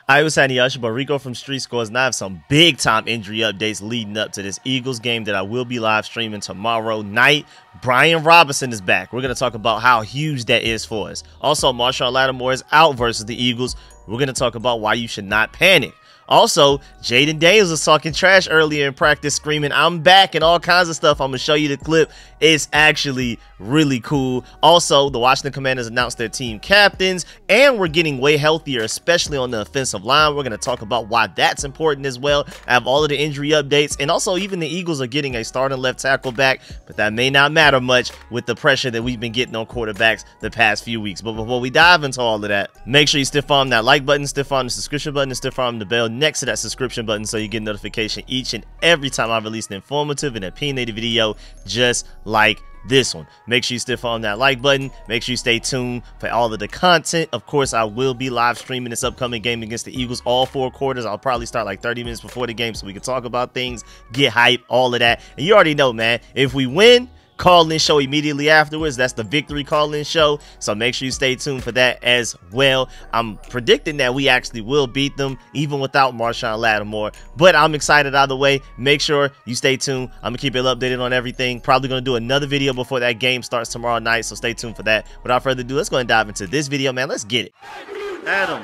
I was Hanny Usher, but Rico from StreetScores, and I have some big time injury updates leading up to this Eagles game that I will be live streaming tomorrow night. Brian Robinson is back. We're going to talk about how huge that is for us. Also, Marshon is out versus the Eagles. We're going to talk about why you should not panic. Also, Jayden was talking trash earlier in practice, screaming, "I'm back," and all kinds of stuff. I'm going to show you the clip. It's actually really cool. Also, the Washington Commanders announced their team captains, and we're getting way healthier, especially on the offensive line. We're going to talk about why that's important as well. I have all of the injury updates, and also even the Eagles are getting a starting left tackle back, but that may not matter much with the pressure that we've been getting on quarterbacks the past few weeks. But before we dive into all of that, make sure you stiff arm that like button, stiff arm the subscription button, and stiff arm the bell next to that subscription button so you get notification each and every time I release an informative and opinionated video just like this one. Make sure you stiff arm that like button. Make sure you stay tuned for all of the content. Of course, I will be live streaming this upcoming game against the Eagles all 4 quarters. I'll probably start like 30 minutes before the game so we can talk about things, get hype, all of that. And you already know, man, if we win, call-in show immediately afterwards. That's the victory call-in show, so make sure you stay tuned for that as well. I'm predicting that we actually will beat them even without Marshon, but I'm excited either way. Make sure you stay tuned. I'm gonna keep you updated on everything. Probably gonna do another video before that game starts tomorrow night, so stay tuned for that. Without further ado, let's go and dive into this video, man. Let's get it. Adam.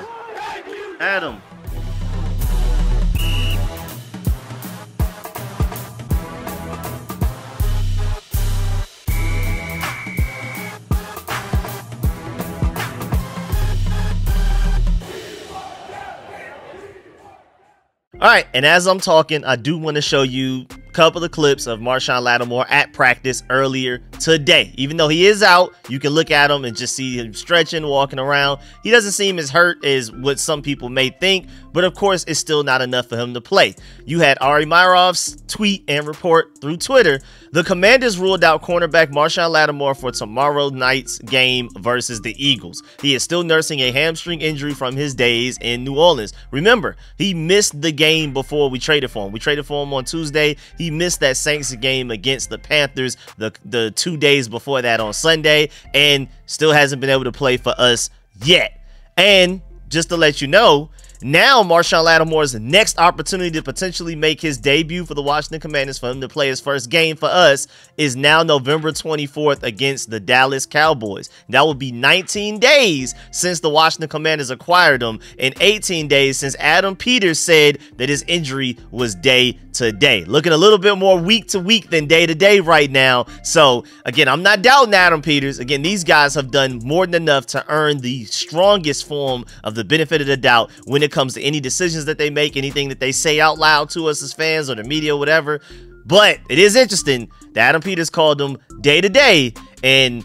All right, and as I'm talking, I do want to show you a couple of clips of Marshon at practice earlier today. Even though he is out, you can look at him and just see him stretching, walking around. He doesn't seem as hurt as what some people may think, but of course, it's still not enough for him to play. You had Ari Meirov's tweet and report through Twitter. The Commanders ruled out cornerback Marshon for tomorrow night's game versus the Eagles. He is still nursing a hamstring injury from his days in New Orleans. Remember, he missed the game before we traded for him. We traded for him on Tuesday. He missed that Saints game against the Panthers the 2 days before that on Sunday, and still hasn't been able to play for us yet. And just to let you know, now Marshon next opportunity to potentially make his debut for the Washington Commanders, for him to play his first game for us, is now November 24th against the Dallas Cowboys. That will be 19 days since the Washington Commanders acquired him, and 18 days since Adam Peters said that his injury was day to day. Looking a little bit more week to week than day to day right now. So again, I'm not doubting Adam Peters. Again, these guys have done more than enough to earn the strongest form of the benefit of the doubt when it comes to any decisions that they make, anything that they say out loud to us as fans or the media, whatever. But it is interesting that Adam Peters called them day to day, and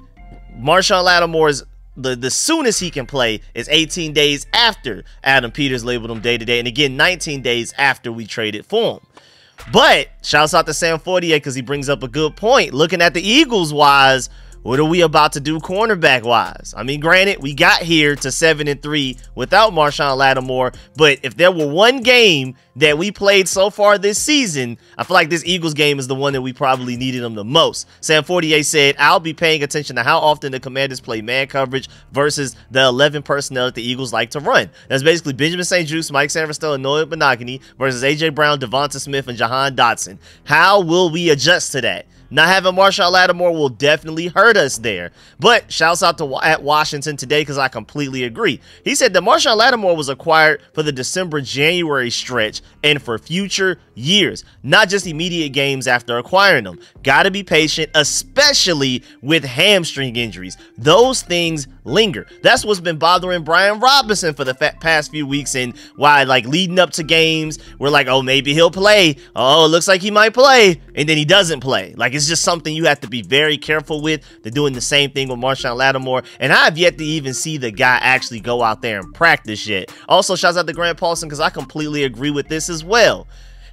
Marshon the soonest he can play is 18 days after Adam Peters labeled him day to day, and again 19 days after we traded for him. But shouts out to Sam Fortier because he brings up a good point. Looking at the Eagles wise, what are we about to do cornerback wise? I mean, granted, we got here to 7-3 without Marshon, but if there were one game that we played so far this season, I feel like this Eagles game is the one that we probably needed them the most. Sam Fortier said, "I'll be paying attention to how often the Commanders play man coverage versus the 11 personnel that the Eagles like to run." That's basically Benjamin St-Juste, Mike Sanford, and Noah Benogany versus A.J. Brown, Devonta Smith, and Jahan Dotson. How will we adjust to that? Not having Marshon will definitely hurt us there. But shouts out to at Washington today because I completely agree. He said that Marshon was acquired for the December-January stretch and for future years, not just immediate games after acquiring them. Gotta be patient, especially with hamstring injuries. Those things linger. That's what's been bothering Brian Robinson for the past few weeks, and why, like, leading up to games, we're like, oh, maybe he'll play. Oh, it looks like he might play, and then he doesn't play. Like, it's just something you have to be very careful with. They're doing the same thing with Marshon, and I have yet to even see the guy actually go out there and practice yet. Also, shouts out to Grant Paulson because I completely agree with this as well.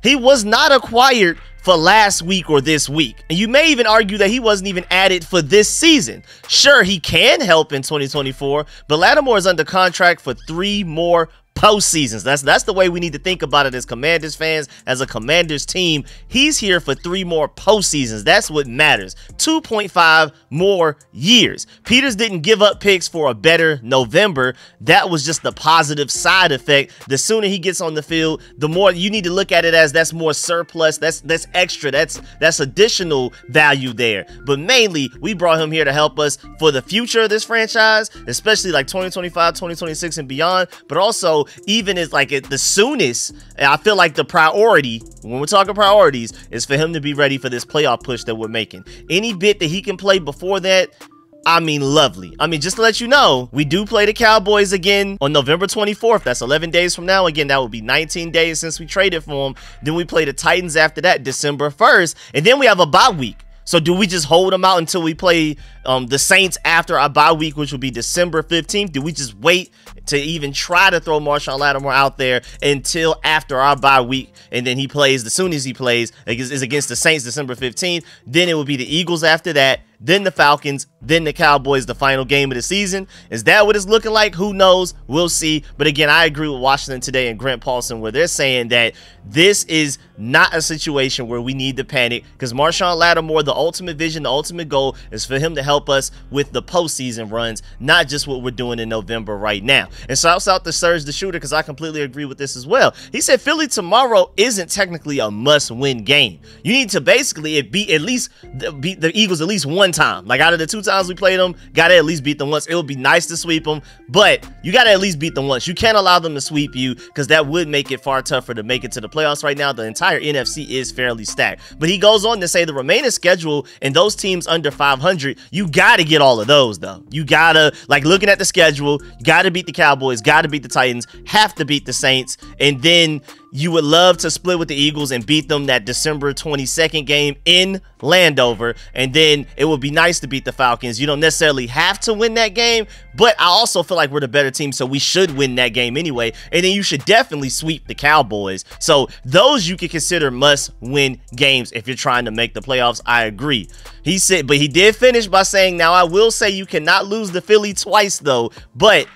He was not acquired for last week or this week. And you may even argue that he wasn't even added for this season. Sure, he can help in 2024, but Lattimore is under contract for 3 more postseasons. That's the way we need to think about it as Commanders fans, as a Commanders team. He's here for 3 more postseasons. That's what matters. 2.5 more years. Peters didn't give up picks for a better November. That was just the positive side effect. The sooner he gets on the field, the more you need to look at it as that's more surplus. That's extra. That's additional value there. But mainly, we brought him here to help us for the future of this franchise, especially like 2025, 2026 and beyond. But also, even as like the soonest, I feel like the priority, when we're talking priorities, is for him to be ready for this playoff push that we're making. Any bit that he can play before that, I mean, lovely. I mean, just to let you know, we do play the Cowboys again on November 24th. That's 11 days from now. Again, that would be 19 days since we traded for him. Then we play the Titans after that, December 1st. And then we have a bye week. So do we just hold them out until we play the Saints after our bye week, which will be December 15th? Do we just wait to even try to throw Marshon Lattimore out there until after our bye week, and then he plays, as soon as he plays, is against the Saints December 15th. Then it will be the Eagles after that, then the Falcons, then the Cowboys, the final game of the season. Is that what it's looking like? Who knows? We'll see. But again, I agree with Washington Today and Grant Paulson, where they're saying that this is not a situation where we need to panic, because Marshon Lattimore, the ultimate vision, the ultimate goal is for him to help us with the postseason runs, not just what we're doing in November right now. And shouts out to Surge the Shooter, because I completely agree with this as well. He said Philly tomorrow isn't technically a must-win game. You need to basically beat the Eagles at least one time. Like, out of the 2 times we played them, gotta at least beat them once. It would be nice to sweep them, but you gotta at least beat them once. You can't allow them to sweep you, because that would make it far tougher to make it to the playoffs right now. The entire NFC is fairly stacked. But he goes on to say the remaining schedule and those teams under 500, you gotta get all of those though. You gotta, like, looking at the schedule, you gotta beat the Cowboys, gotta beat the Titans, have to beat the Saints, and then you would love to split with the Eagles and beat them that December 22nd game in Landover. And then it would be nice to beat the Falcons. You don't necessarily have to win that game, but I also feel like we're the better team, so we should win that game anyway. And then you should definitely sweep the Cowboys. So those you could consider must-win games if you're trying to make the playoffs. I agree. He said, but he did finish by saying, now I will say you cannot lose to Philly twice though, but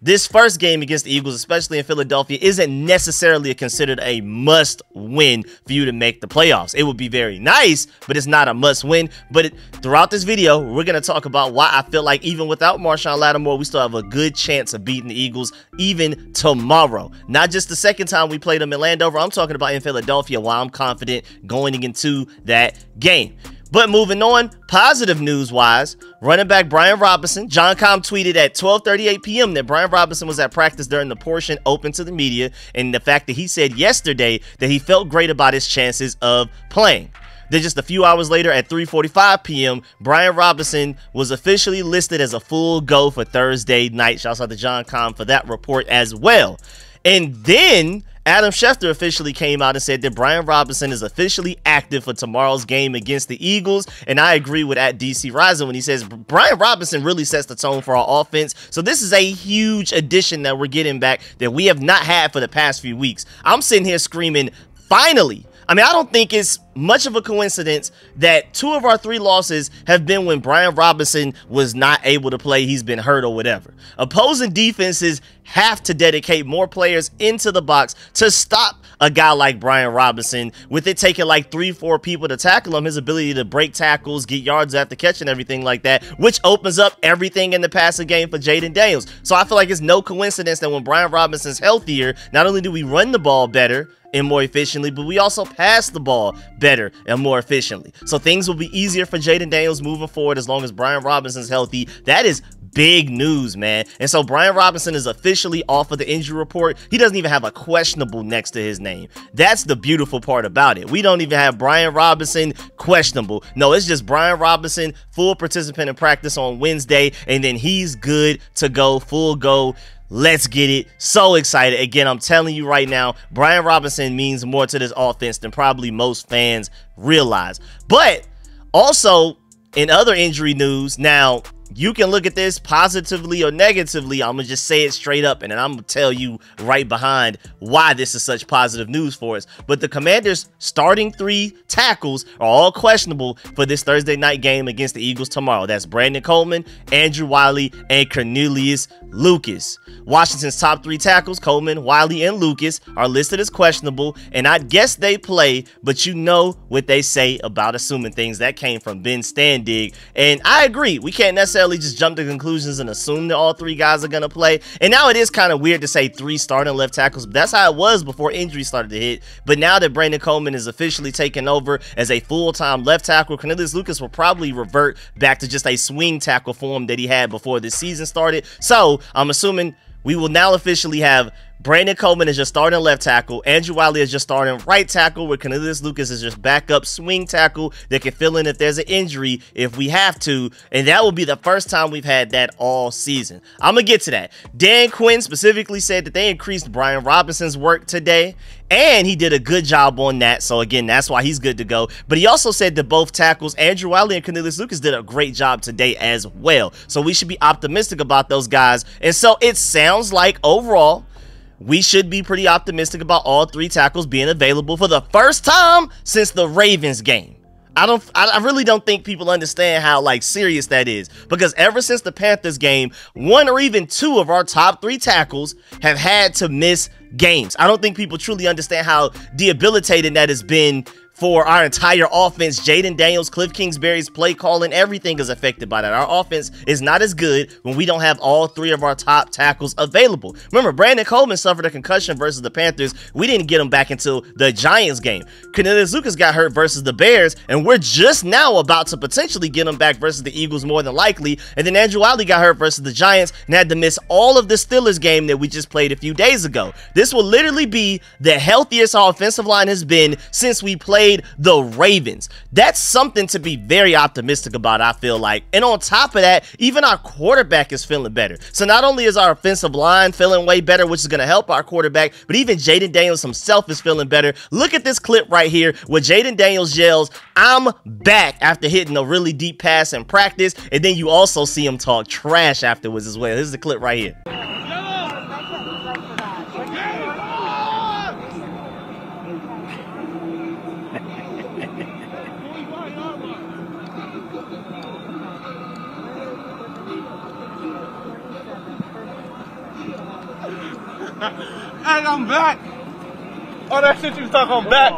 this first game against the Eagles, especially in Philadelphia, isn't necessarily considered a must-win for you to make the playoffs. It would be very nice, but it's not a must-win. But throughout this video, we're going to talk about why I feel like even without Marshon Lattimore, we still have a good chance of beating the Eagles even tomorrow. Not just the second time we played them in Landover. I'm talking about in Philadelphia, why I'm confident going into that game. But moving on, positive news-wise, running back Brian Robinson, John Com tweeted at 12:38 p.m. that Brian Robinson was at practice during the portion open to the media, and the fact that he said yesterday that he felt great about his chances of playing. Then just a few hours later at 3:45 p.m., Brian Robinson was officially listed as a full go for Thursday night. Shouts out to John Com for that report as well. And then Adam Schefter officially came out and said that Brian Robinson is officially active for tomorrow's game against the Eagles. And I agree with @DC Rising when he says Brian Robinson really sets the tone for our offense. So this is a huge addition that we're getting back that we have not had for the past few weeks. I'm sitting here screaming, finally. I mean, I don't think it's much of a coincidence that 2 of our 3 losses have been when Brian Robinson was not able to play. He's been hurt or whatever. Opposing defenses have to dedicate more players into the box to stop a guy like Brian Robinson, with it taking like 3-4 people to tackle him. His ability to break tackles, get yards after catch and everything like that, which opens up everything in the passing game for Jayden Daniels. So I feel like it's no coincidence that when Brian Robinson's healthier, not only do we run the ball better and more efficiently, but we also pass the ball better and more efficiently. So things will be easier for Jayden Daniels moving forward as long as Brian Robinson's healthy. That is big news, man. And so Brian Robinson is officially off of the injury report. He doesn't even have a questionable next to his name. That's the beautiful part about it. We don't even have Brian Robinson questionable. No, it's just Brian Robinson, full participant in practice on Wednesday, and then he's good to go, full go. Let's get it. So excited. Again, I'm telling you right now, Brian Robinson means more to this offense than probably most fans realize. But also, in other injury news, now, you can look at this positively or negatively. I'm going to just say it straight up, and then I'm going to tell you right behind why this is such positive news for us. But the Commanders' starting 3 tackles are all questionable for this Thursday night game against the Eagles tomorrow. That's Brandon Coleman, Andrew Wiley, and Cornelius Lucas. Washington's top 3 tackles, Coleman, Wiley, and Lucas, are listed as questionable, and I guess they play, but you know what they say about assuming things. That came from Ben Standig, and I agree. We can't necessarily just jump to conclusions and assume that all 3 guys are going to play. And now it is kind of weird to say 3 starting left tackles, but that's how it was before injuries started to hit. But now that Brandon Coleman is officially taken over as a full-time left tackle, Cornelius Lucas will probably revert back to just a swing tackle form that he had before this season started. So I'm assuming we will now officially have Brandon Coleman is your starting left tackle, Andrew Wiley is your starting right tackle, with Cornelius Lucas is just backup swing tackle that can fill in if there's an injury if we have to, and that will be the first time we've had that all season. I'm gonna get to that. Dan Quinn specifically said that they increased Brian Robinson's work today, and he did a good job on that, so again, that's why he's good to go. But he also said that both tackles, Andrew Wiley and Cornelius Lucas, did a great job today as well, so we should be optimistic about those guys. And so it sounds like overall we should be pretty optimistic about all 3 tackles being available for the first time since the Ravens game. I really don't think people understand how serious that is, because ever since the Panthers game, 1 or even 2 of our top 3 tackles have had to miss games. I don't think people truly understand how debilitating that has been for our entire offense. Jayden Daniels, Cliff Kingsbury's play calling, everything is affected by that. Our offense is not as good when we don't have all 3 of our top tackles available. Remember, Brandon Coleman suffered a concussion versus the Panthers. We didn't get him back until the Giants game. Cornelius Lucas got hurt versus the Bears, and we're just now about to potentially get him back versus the Eagles more than likely. And then Andrew Wiley got hurt versus the Giants and had to miss all of the Steelers game that we just played a few days ago. This will literally be the healthiest our offensive line has been since we played the Ravens. That's something to be very optimistic about, I feel like. And on top of that, even our quarterback is feeling better. So not only is our offensive line feeling way better, which is going to help our quarterback, but even Jayden Daniels himself is feeling better. Look at this clip right here where Jayden Daniels yells, "I'm back," after hitting a really deep pass in practice. And then you also see him talk trash afterwards as well. Here's the clip right here. Hey, I'm back. Oh, that shit you was talking, I'm back.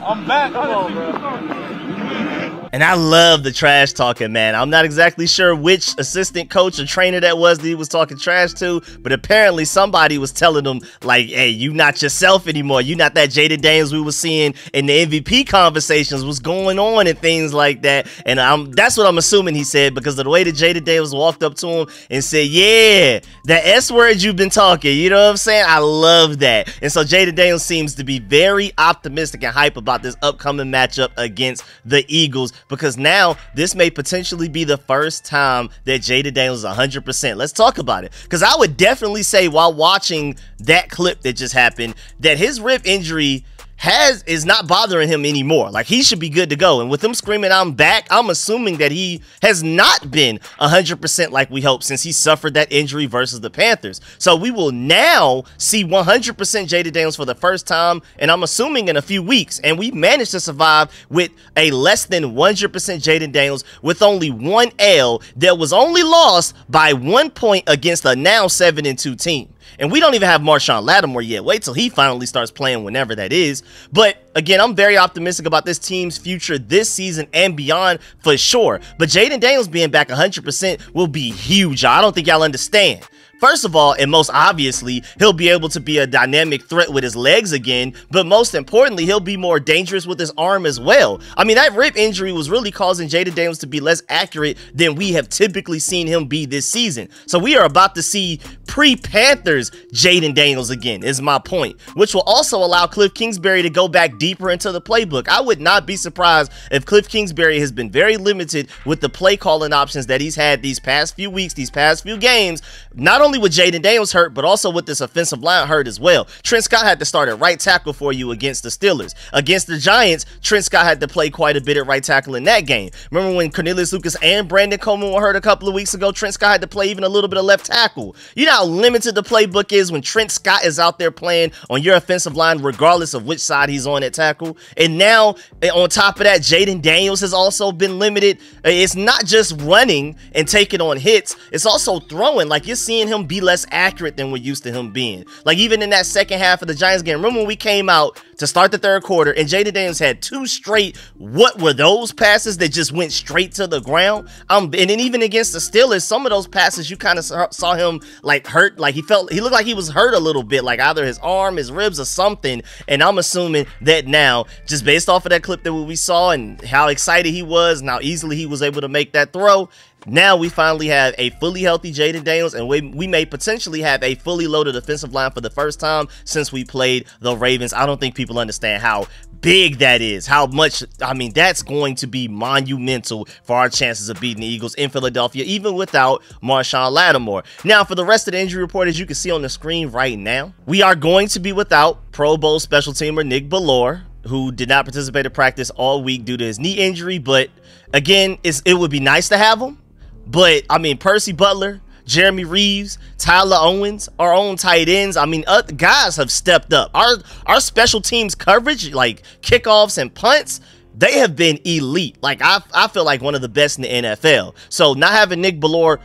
I'm back. Come on, bro. And I love the trash talking, man. I'm not exactly sure which assistant coach or trainer that was that he was talking trash to, but apparently somebody was telling him, hey, you not yourself anymore. You not that Jayden Daniels we were seeing in the MVP conversations, what's going on and things like that. And that's what I'm assuming he said, because of the way that Jayden Daniels walked up to him and said, yeah, that S word you've been talking, you know what I'm saying? I love that. And so Jayden Daniels seems to be very optimistic and hype about this upcoming matchup against the Eagles, because now this may potentially be the first time that Jayden Daniels is 100%. Let's talk about it, because I would definitely say while watching that clip that just happened that his rib injury is not bothering him anymore. He should be good to go. And with him screaming "I'm back," I'm assuming that he has not been 100% like we hoped since he suffered that injury versus the Panthers. So we will now see 100% Jayden Daniels for the first time, and I'm assuming in a few weeks. And we managed to survive with a less than 100% Jayden Daniels with only 1 L that was only lost by 1 point against a now 7-2 team. And we don't even have Marshon Lattimore yet. Wait till he finally starts playing, whenever that is. But again, I'm very optimistic about this team's future this season and beyond for sure. But Jayden Daniels being back 100% will be huge. I don't think y'all understand. First of all, and most obviously, he'll be able to be a dynamic threat with his legs again, but most importantly, he'll be more dangerous with his arm as well. I mean, that rib injury was really causing Jayden Daniels to be less accurate than we have typically seen him be this season. So we are about to see pre-Panthers Jayden Daniels again, is my point, which will also allow Cliff Kingsbury to go back deeper into the playbook. I would not be surprised if Cliff Kingsbury has been very limited with the play calling options that he's had these past few weeks, these past few games. Not only with Jayden Daniels hurt, but also with this offensive line hurt as well. Trent Scott had to start at right tackle for you against the Steelers. Against the Giants, Trent Scott had to play quite a bit at right tackle in that game. Remember when Cornelius Lucas and Brandon Coleman were hurt a couple of weeks ago? Trent Scott had to play even a little bit of left tackle. You know how limited the playbook is when Trent Scott is out there playing on your offensive line, regardless of which side he's on at tackle. And now, on top of that, Jayden Daniels has also been limited. It's not just running and taking on hits, it's also throwing. Like, you're seeing him be less accurate than we're used to him being. Like, even in that second half of the Giants game, remember when we came out to start the third quarter and Jayden Daniels had 2 straight, what were those passes that just went straight to the ground? And then even against the Steelers, some of those passes you kind of saw him like hurt, like he looked like he was hurt a little bit, like either his arm, his ribs, or something. And I'm assuming that now, just based off of that clip that we saw and how excited he was and how easily he was able to make that throw, now we finally have a fully healthy Jayden Daniels, and we may potentially have a fully loaded offensive line for the first time since we played the Ravens. I don't think people understand how big that is, how much, I mean, that's going to be monumental for our chances of beating the Eagles in Philadelphia, even without Marshon Lattimore. Now, for the rest of the injury report, as you can see on the screen right now, we are going to be without Pro Bowl special teamer Nick Bellore, who did not participate in practice all week due to his knee injury. But again, it would be nice to have him. But, I mean, Percy Butler, Jeremy Reeves, Tyler Owens, our own tight ends, I mean, other guys have stepped up. Our special teams coverage, like kickoffs and punts, they have been elite. Like, I feel like one of the best in the NFL. So not having Nick Bellore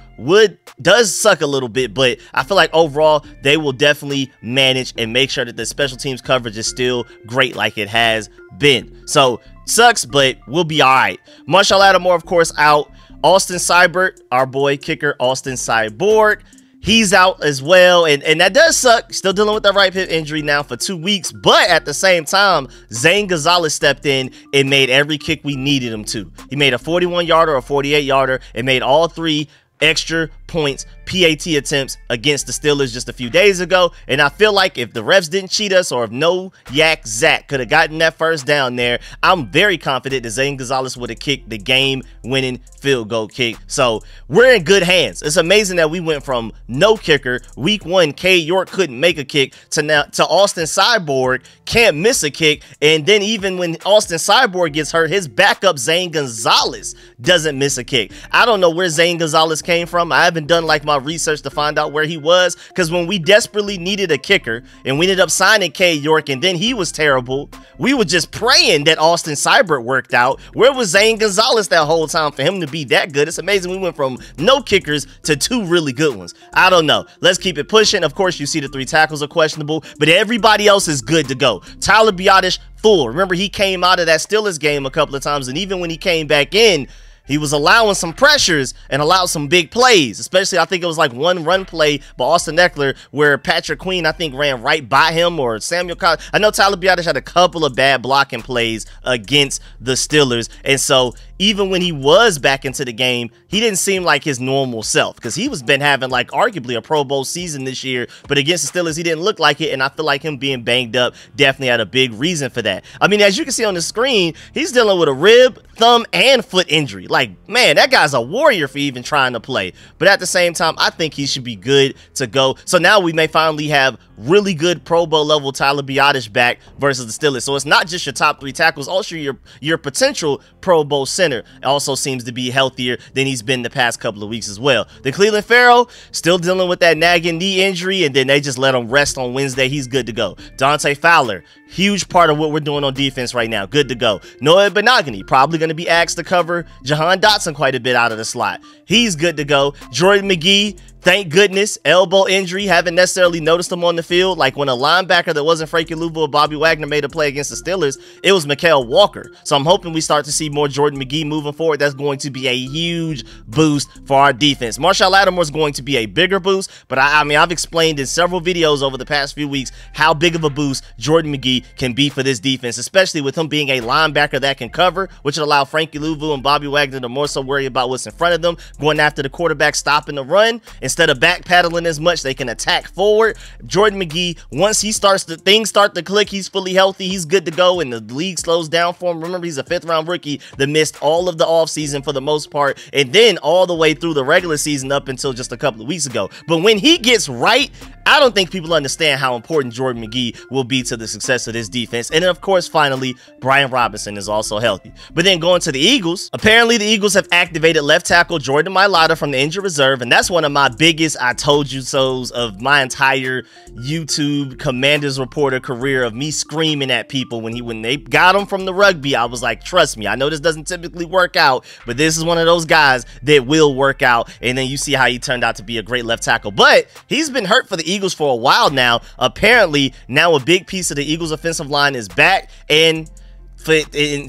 does suck a little bit, but I feel like overall they will definitely manage and make sure that the special teams coverage is still great like it has been. So sucks, but we'll be all right. Marshon Lattimore, of course, out. Austin Seibert, our boy kicker Austin Cyborg, he's out as well, and that does suck. Still dealing with that right hip injury now for 2 weeks, but at the same time, Zane Gonzalez stepped in and made every kick we needed him to. He made a 41-yarder, a 48-yarder, and made all 3 extra points PAT attempts against the Steelers just a few days ago. And I feel like if the refs didn't cheat us, or if no Yak Zach could have gotten that first down there, I'm very confident that Zane Gonzalez would have kicked the game-winning field goal kick. So we're in good hands. It's amazing that we went from no kicker week 1, K York couldn't make a kick, to now to Austin Cyborg can't miss a kick. And then even when Austin Cyborg gets hurt, his backup Zane Gonzalez doesn't miss a kick. I don't know where Zane Gonzalez came from. I haven't done like my research to find out where he was, because when we desperately needed a kicker and we ended up signing K York and then he was terrible, we were just praying that Austin Seibert worked out. Where was Zane Gonzalez that whole time for him to be that good? It's amazing we went from no kickers to 2 really good ones. I don't know. Let's keep it pushing. Of course, you see the 3 tackles are questionable, but everybody else is good to go. Tyler Biadasz, full. Remember, he came out of that Steelers game a couple of times, and even when he came back in, he was allowing some pressures and allowed some big plays, especially I think it was like one run play by Austin Eckler where Patrick Queen, I think, ran right by him, or Samuel Collins. I know Tyler Biadasz had a couple of bad blocking plays against the Steelers. And so even when he was back into the game, he didn't seem like his normal self, because he was been having like arguably a Pro Bowl season this year, but against the Steelers, he didn't look like it. And I feel like him being banged up definitely had a big reason for that. I mean, as you can see on the screen, he's dealing with a rib, thumb, and foot injury. Like, man, that guy's a warrior for even trying to play. But at the same time, I think he should be good to go. So now we may finally have really good Pro Bowl level Tyler Biadasz back versus the Steelers. So it's not just your top 3 tackles, also your potential Pro Bowl center also seems to be healthier than he's been the past couple of weeks as well. The Cleveland Farrell still dealing with that nagging knee injury, and then they just let him rest on Wednesday. He's good to go. Dante Fowler, huge part of what we're doing on defense right now, good to go. Noah Benogany, probably going to be asked to cover Jahan Dotson quite a bit out of the slot. He's good to go. Jordan McGee, thank goodness, elbow injury, haven't necessarily noticed him on the field. Like when a linebacker that wasn't Frankie Louisville or Bobby Wagner made a play against the Steelers, it was Mikael Walker. So I'm hoping we start to see more Jordan McGee moving forward. That's going to be a huge boost for our defense. Marshon Lattimore is going to be a bigger boost, but I mean, I've explained in several videos over the past few weeks how big of a boost Jordan McGee can be for this defense, especially with him being a linebacker that can cover, which will allow Frankie Louisville and Bobby Wagner to more so worry about what's in front of them, going after the quarterback, stopping the run, Instead of back paddling as much, they can attack forward. Jordan McGee, once things start to click, he's fully healthy, he's good to go, and the league slows down for him. Remember, he's a 5th-round rookie that missed all of the offseason for the most part, and then all the way through the regular season up until just a couple of weeks ago. But when he gets right, I don't think people understand how important Jordan McGee will be to the success of this defense. And then, of course, finally, Brian Robinson is also healthy. But then going to the Eagles, apparently the Eagles have activated left tackle Jordan Mailata from the injured reserve, and that's one of my biggest I told you so's of my entire YouTube Commanders reporter career, of me screaming at people when they got him from the rugby. I was like, trust me, I know this doesn't typically work out, but this is one of those guys that will work out. And then you see how he turned out to be a great left tackle. But he's been hurt for the Eagles for a while now. Apparently, now a big piece of the Eagles offensive line is back, and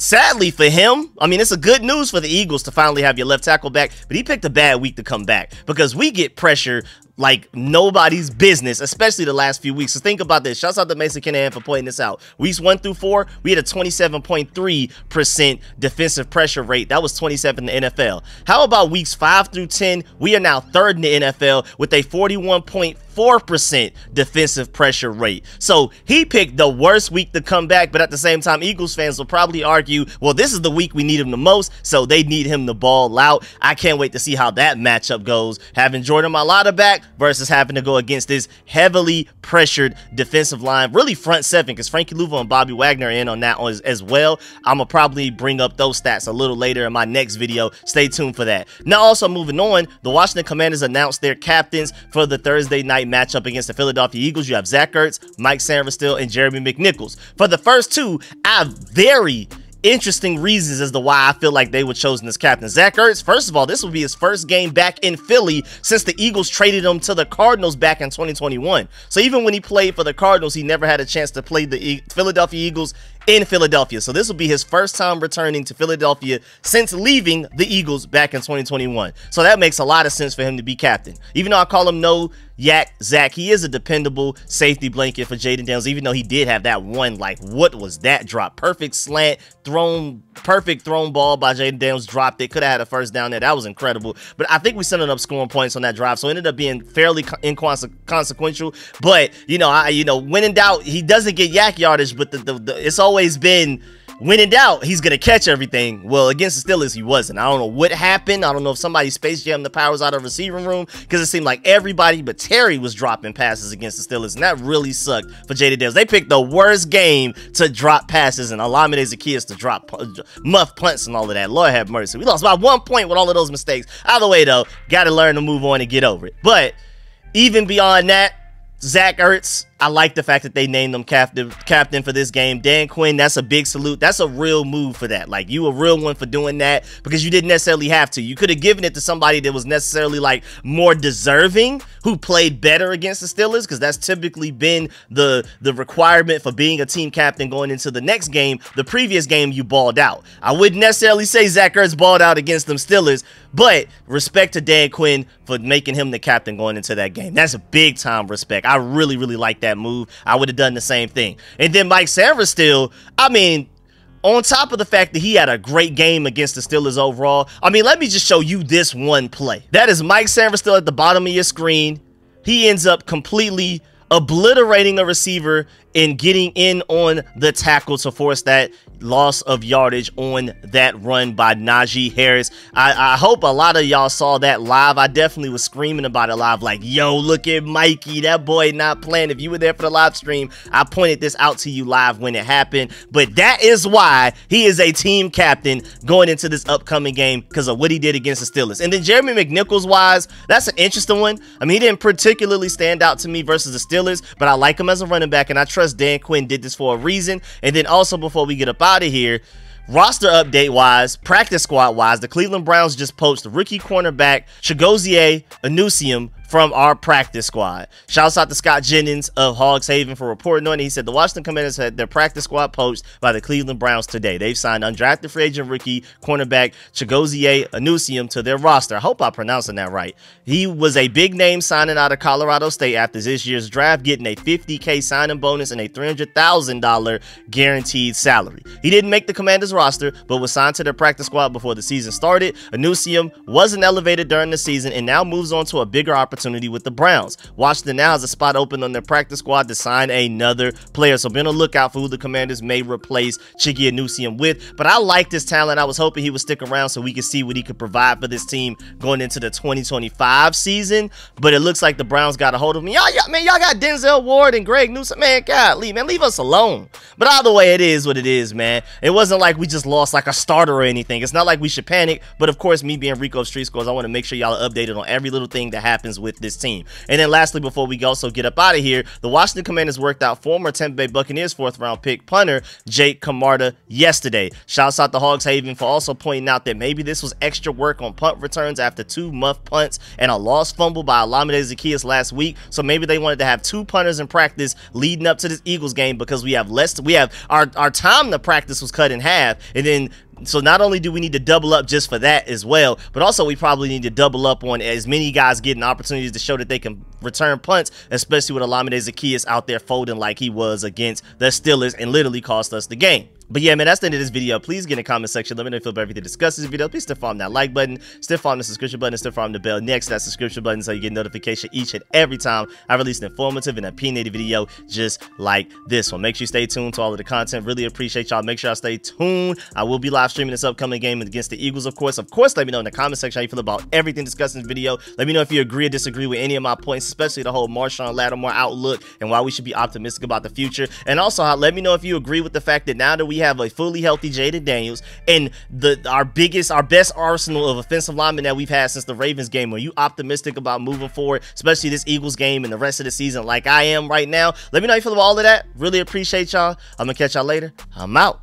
sadly for him, I mean, it's a good news for the Eagles to finally have your left tackle back, but he picked a bad week to come back, because we get pressure like nobody's business, especially the last few weeks. So think about this. Shouts out to Mason Kinahan for pointing this out. Weeks 1 through 4, we had a 27.3% defensive pressure rate. That was 27th in the NFL. How about weeks 5 through 10? We are now 3rd in the NFL with a 41.4% defensive pressure rate. So he picked the worst week to come back, but at the same time, Eagles fans will probably argue, well, this is the week we need him the most, so they need him to ball out. I can't wait to see how that matchup goes, having Jordan Mailata back versus having to go against this heavily pressured defensive line, really front 7, because Frankie Louvo and Bobby Wagner are in on that as well. I'm gonna probably bring up those stats a little later in my next video. Stay tuned for that. Now, also moving on, the Washington Commanders announced their captains for the Thursday night matchup against the Philadelphia Eagles. You have Zach Ertz, Mike Sanderstill, and Jeremy McNichols. For the first two, I have very interesting reasons as to why I feel like they were chosen as captain. Zach Ertz, first of all, this will be his first game back in Philly since the Eagles traded him to the Cardinals back in 2021. So even when he played for the Cardinals, he never had a chance to play the Philadelphia Eagles in Philadelphia. So this will be his first time returning to Philadelphia since leaving the Eagles back in 2021. So that makes a lot of sense for him to be captain. Even though I call him No Yak Zach, he is a dependable safety blanket for Jayden Daniels, even though he did have that one, like, what was that drop? Perfect slant, perfect thrown ball by Jayden Daniels, dropped it, could have had a first down there. That was incredible. But I think we ended up scoring points on that drive, so it ended up being fairly inconsequential. But, you know, when in doubt, he doesn't get yak yardage, but it's always been, when in doubt, he's going to catch everything. Well, against the Steelers, he wasn't. I don't know what happened. I don't know if somebody space jammed the powers out of the receiving room, because it seemed like everybody but Terry was dropping passes against the Steelers, and that really sucked for Jayden Daniels. They picked the worst game to drop passes and Olamide Zaccheaus to drop muff punts and all of that. Lord have mercy. We lost by 1 point with all of those mistakes. Either way, though, got to learn to move on and get over it. But even beyond that, Zach Ertz, I like the fact that they named him captain for this game. Dan Quinn, that's a big salute. That's a real move for that. Like, you a real one for doing that, because you didn't necessarily have to. You could have given it to somebody that was necessarily, like, more deserving, who played better against the Steelers, because that's typically been the requirement for being a team captain going into the next game. The previous game, you balled out. I wouldn't necessarily say Zach Ertz balled out against them Steelers, but respect to Dan Quinn for making him the captain going into that game. That's a big time respect. I really, really like that move. I would have done the same thing. And then Mike Sanderstill, I mean, on top of the fact that he had a great game against the Steelers overall, I mean, let me just show you this one play. That is Mike Sanderstill at the bottom of your screen. He ends up completely obliterating a receiver and getting in on the tackle to force that loss of yardage on that run by Najee Harris. I hope a lot of y'all saw that live. I definitely was screaming about it live, like, yo, look at Mikey, that boy not playing. If you were there for the live stream, I pointed this out to you live when it happened. But that is why he is a team captain going into this upcoming game, because of what he did against the Steelers. And then Jeremy McNichols wise, that's an interesting one. I mean, he didn't particularly stand out to me versus the Steelers, but I like him as a running back, and I trust Dan Quinn did this for a reason. And then also, before we get up out of here, roster update wise, practice squad wise, the Cleveland Browns just poached rookie cornerback Chigozie Anusium from our practice squad. Shouts out to Scott Jennings of Hogs Haven for reporting on it. He said the Washington Commanders had their practice squad poached by the Cleveland Browns today. They've signed undrafted free agent rookie cornerback Chigozie Anusium to their roster. I hope I'm pronouncing that right. He was a big name signing out of Colorado State after this year's draft, getting a $50K signing bonus and a $300,000 guaranteed salary. He didn't make the Commanders roster, but was signed to their practice squad before the season started. Anusium wasn't elevated during the season and now moves on to a bigger opportunity opportunity with the Browns. Washington now has a spot open on their practice squad to sign another player, so be on the lookout for who the Commanders may replace Chiggy Anusium with. But I like this talent. I was hoping he would stick around so we could see what he could provide for this team going into the 2025 season, but it looks like the Browns got a hold of him. Y'all got Denzel Ward and Greg Newsome. Man, golly, man, leave us alone. But either way, it is what it is, man. It wasn't like we just lost like a starter or anything. It's not like we should panic, but of course, me being Rico of StreetScores, I want to make sure y'all are updated on every little thing that happens with this team. And then lastly, before we also get up out of here, the Washington Commanders worked out former Tampa Bay Buccaneers 4th-round pick punter Jake Camarda yesterday. Shouts out to Hogs Haven for also pointing out that maybe this was extra work on punt returns after 2 muff punts and a lost fumble by Olamide Zaccheaus last week. So maybe they wanted to have 2 punters in practice leading up to this Eagles game because we have our time to practice was cut in half, and then so not only do we need to double up just for that as well, but also we probably need to double up on as many guys getting opportunities to show that they can return punts, especially with Olamide Zaccheaus out there folding like he was against the Steelers and literally cost us the game. But yeah, man, that's the end of this video. Please get in the comment section. Let me know if you feel about everything discussed in this video. Please still farm that like button, still farm the subscription button, still farm the bell next to that subscription button so you get notification each and every time I release an informative and opinionated video just like this one. Make sure you stay tuned to all of the content. Really appreciate y'all. Make sure y'all stay tuned. I will be live streaming this upcoming game against the Eagles, of course. Of course, let me know in the comment section how you feel about everything discussed in this video. Let me know if you agree or disagree with any of my points, especially the whole Marshon Lattimore outlook and why we should be optimistic about the future. And also, let me know if you agree with the fact that now that we have a fully healthy Jayden Daniels and our best arsenal of offensive linemen that we've had since the Ravens game, are you optimistic about moving forward, especially this Eagles game and the rest of the season like I am right now? Let me know how you feel about all of that. Really appreciate y'all. I'm gonna catch y'all later. I'm out.